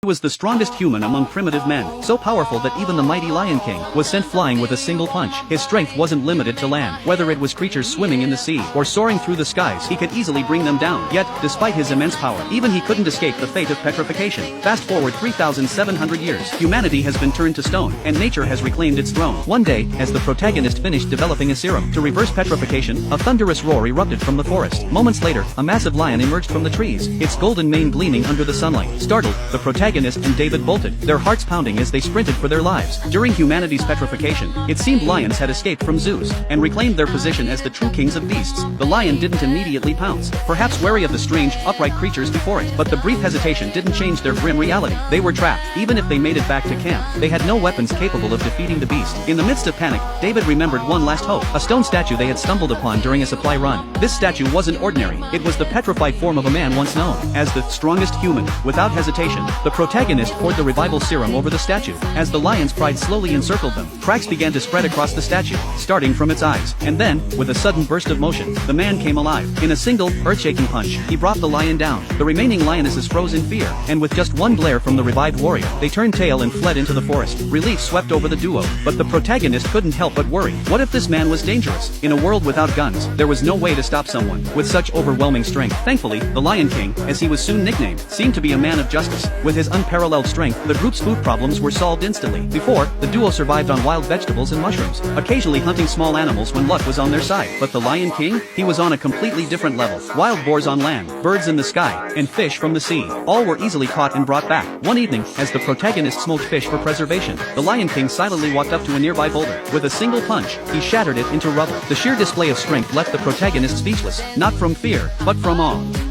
He was the strongest human among primitive men, so powerful that even the mighty Lion King was sent flying with a single punch. His strength wasn't limited to land. Whether it was creatures swimming in the sea or soaring through the skies, he could easily bring them down. Yet, despite his immense power, even he couldn't escape the fate of petrification. Fast forward 3,700 years, humanity has been turned to stone, and nature has reclaimed its throne. One day, as the protagonist finished developing a serum to reverse petrification, a thunderous roar erupted from the forest. Moments later, a massive lion emerged from the trees, its golden mane gleaming under the sunlight. Startled, the protagonist and David bolted, their hearts pounding as they sprinted for their lives. During humanity's petrification, it seemed lions had escaped from zoos and reclaimed their position as the true kings of beasts. The lion didn't immediately pounce, perhaps wary of the strange, upright creatures before it. But the brief hesitation didn't change their grim reality. They were trapped. Even if they made it back to camp, they had no weapons capable of defeating the beast. In the midst of panic, David remembered one last hope, a stone statue they had stumbled upon during a supply run. This statue wasn't ordinary. It was the petrified form of a man once known as the strongest human. Without hesitation, the protagonist poured the revival serum over the statue. As the lion's pride slowly encircled them, cracks began to spread across the statue, starting from its eyes. And then, with a sudden burst of motion, the man came alive. In a single, earth-shaking punch, he brought the lion down. The remaining lionesses froze in fear, and with just one glare from the revived warrior, they turned tail and fled into the forest. Relief swept over the duo, but the protagonist couldn't help but worry. What if this man was dangerous? In a world without guns, there was no way to stop someone with such overwhelming strength. Thankfully, the Lion King, as he was soon nicknamed, seemed to be a man of justice. With his unparalleled strength, the group's food problems were solved instantly. Before, the duo survived on wild vegetables and mushrooms, occasionally hunting small animals when luck was on their side. But the Lion King? He was on a completely different level. Wild boars on land, birds in the sky, and fish from the sea. All were easily caught and brought back. One evening, as the protagonist smoked fish for preservation, the Lion King silently walked up to a nearby boulder. With a single punch, he shattered it into rubble. The sheer display of strength left the protagonist speechless, not from fear, but from awe.